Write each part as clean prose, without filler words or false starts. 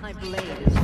My blade is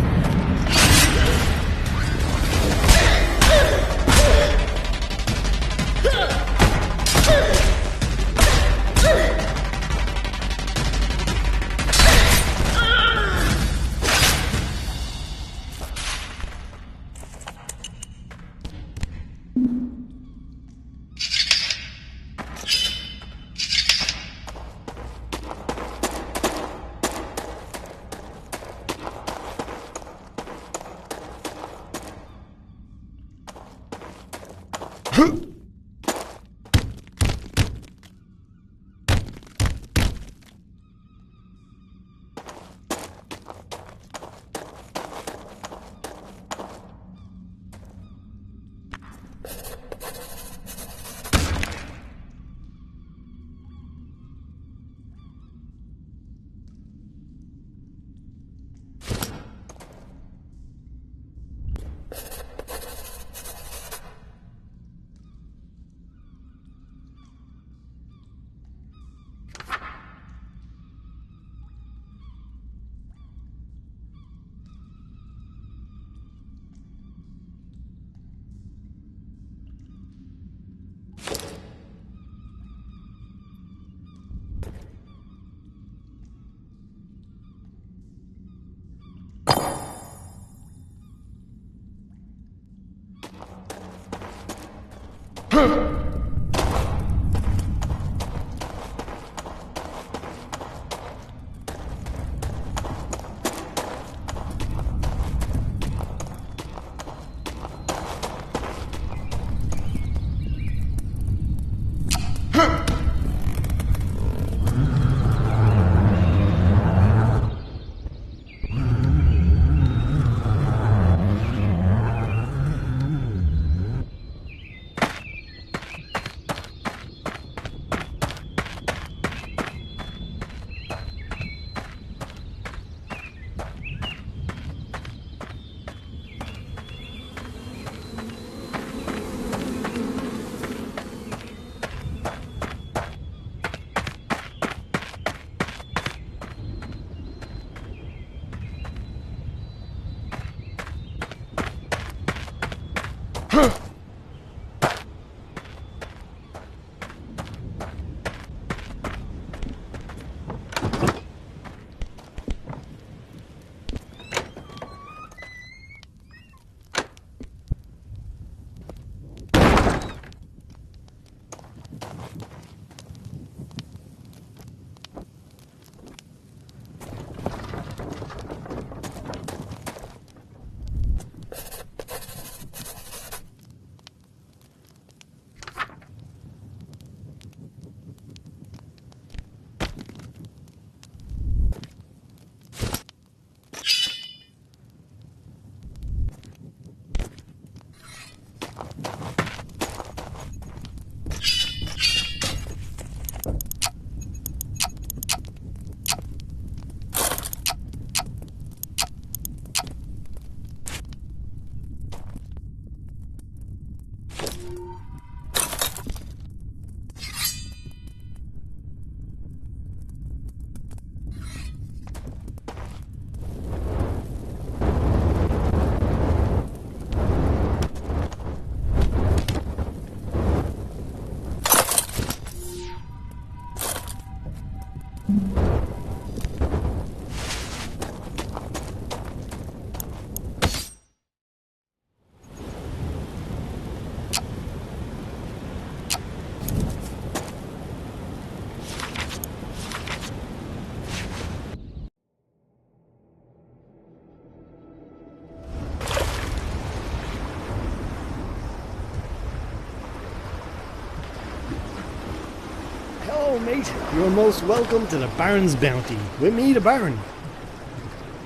Hello, mate. You're most welcome to the Baron's Bounty. With me, the Baron.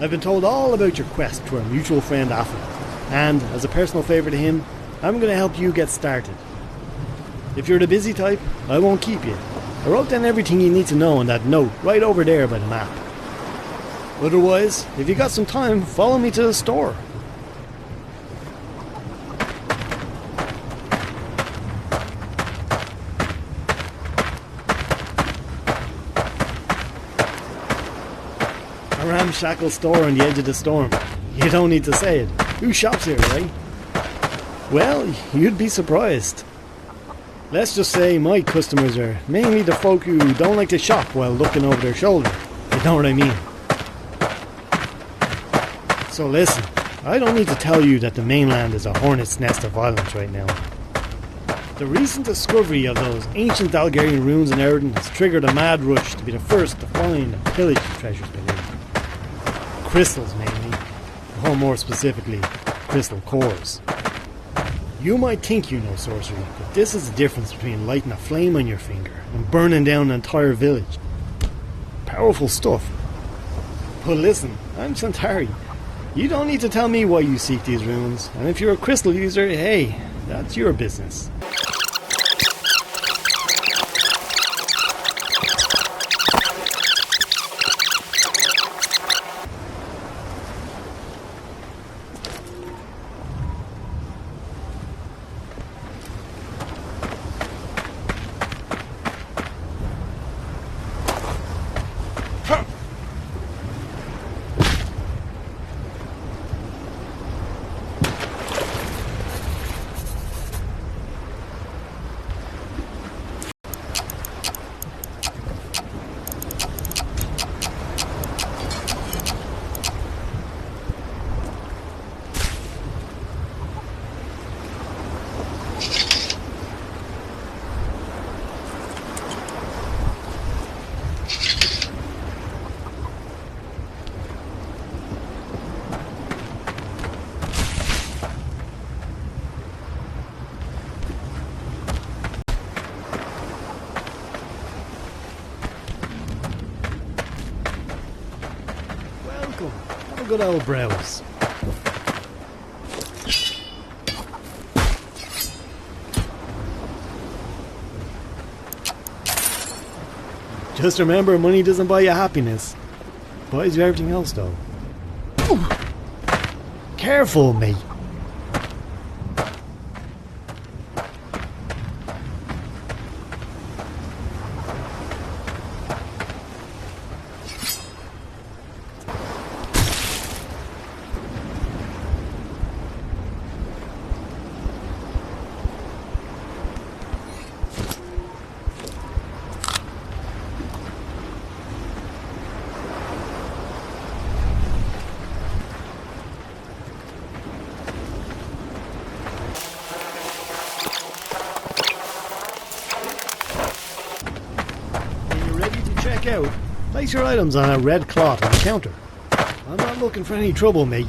I've been told all about your quest to our mutual friend Affen, and as a personal favour to him, I'm going to help you get started. If you're the busy type, I won't keep you. I wrote down everything you need to know on that note right over there by the map. Otherwise, if you got some time, follow me to the store. A ramshackle store on the edge of the storm. You don't need to say it. Who shops here, right? Well, you'd be surprised. Let's just say my customers are mainly the folk who don't like to shop while looking over their shoulder. You know what I mean? So listen, I don't need to tell you that the mainland is a hornet's nest of violence right now. The recent discovery of those ancient Algerian ruins in Eridan has triggered a mad rush to be the first to find and pillage the treasures beneath. Crystals mainly, or more specifically, crystal cores. You might think you know sorcery, but this is the difference between lighting a flame on your finger and burning down an entire village. Powerful stuff. But listen, I'm Centauri. You don't need to tell me why you seek these ruins, and if you're a crystal user, hey, that's your business. Have a good old browse. Just remember, money doesn't buy you happiness. Buys you everything else, though. Ooh. Careful, mate. Check out. Place your items on a red cloth on the counter. I'm not looking for any trouble, mate.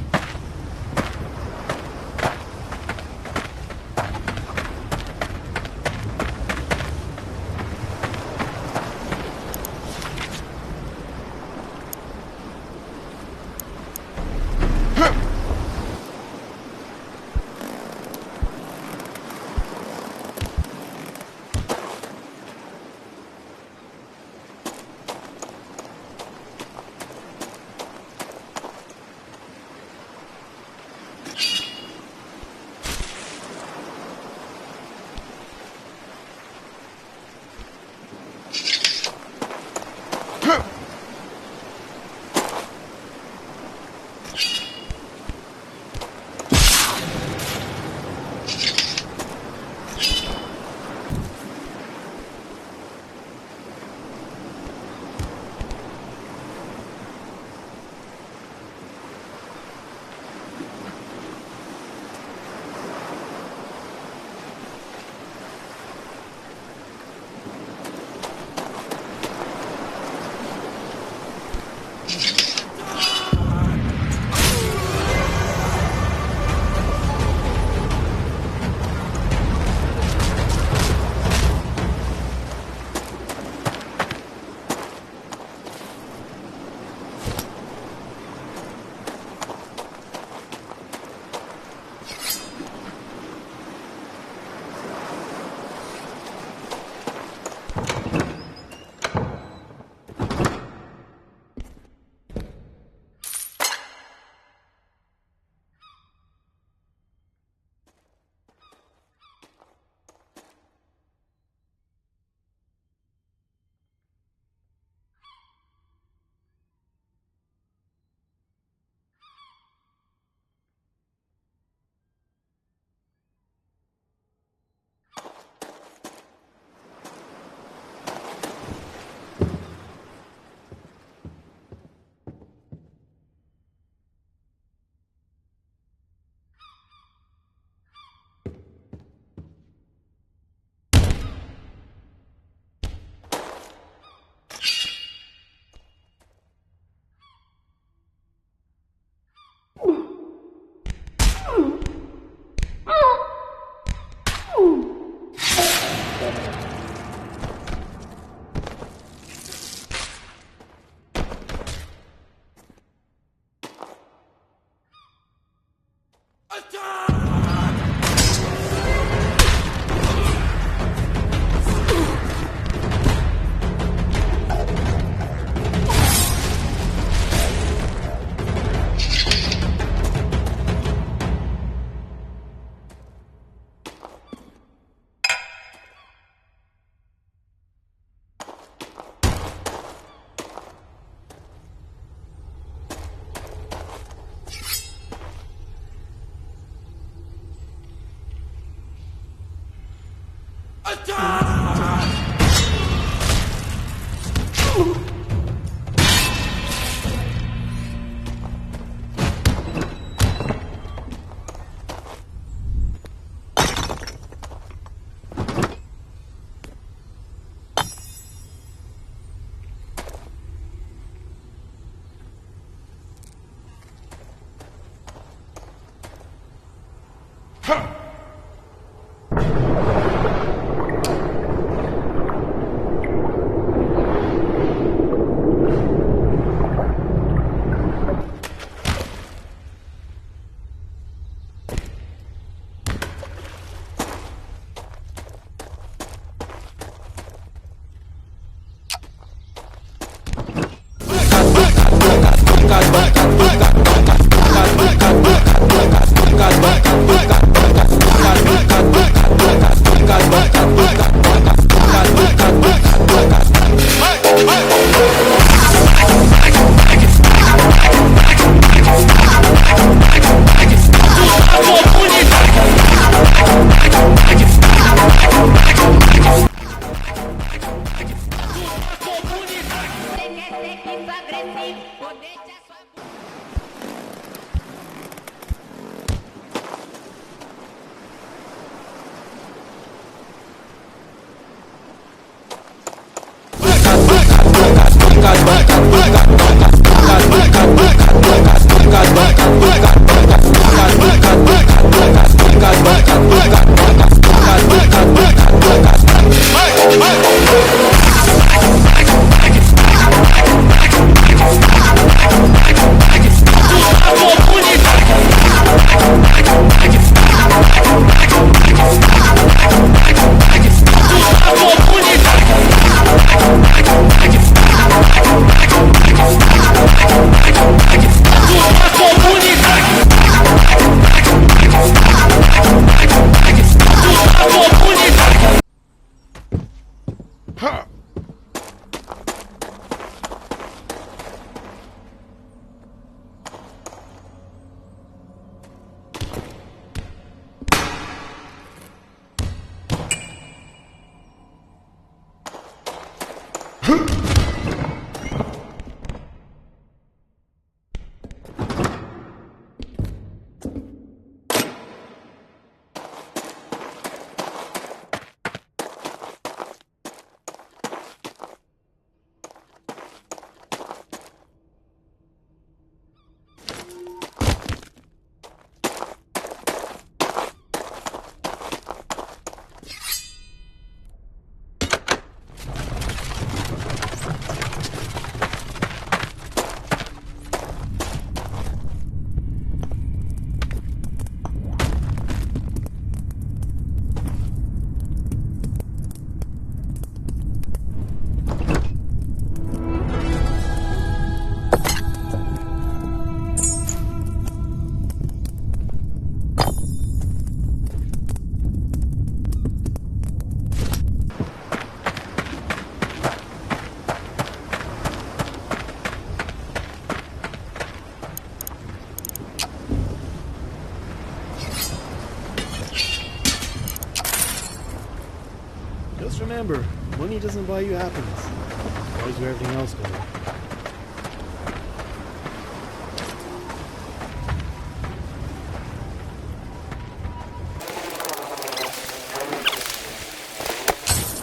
Just remember, money doesn't buy you happiness. It buys you everything else goes.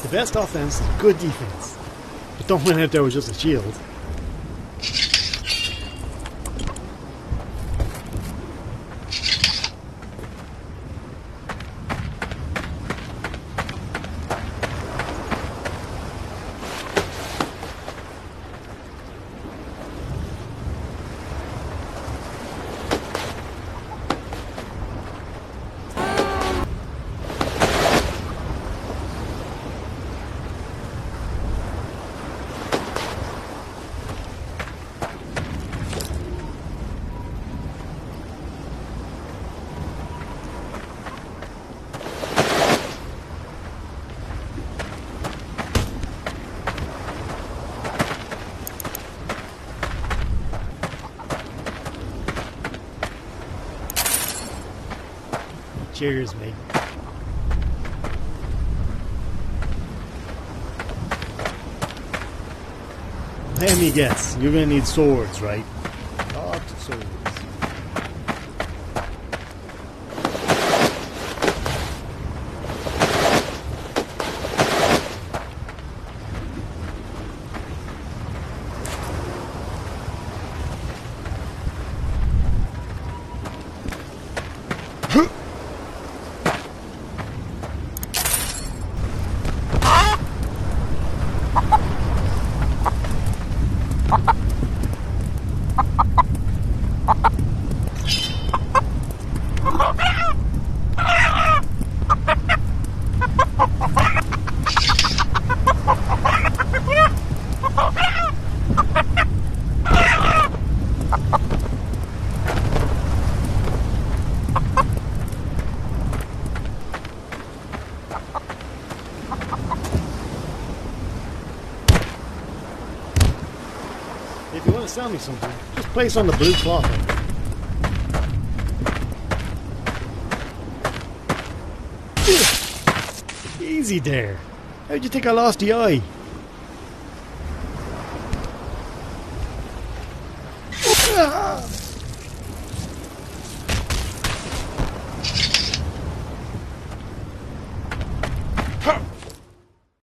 The best offense is good defense. But don't win out there with just a shield. Cheers, mate. Let me guess, you're gonna need swords, right? Lots of swords. If you want to sell me something, just place on the blue cloth. Easy there. How'd you think I lost the eye? Ah!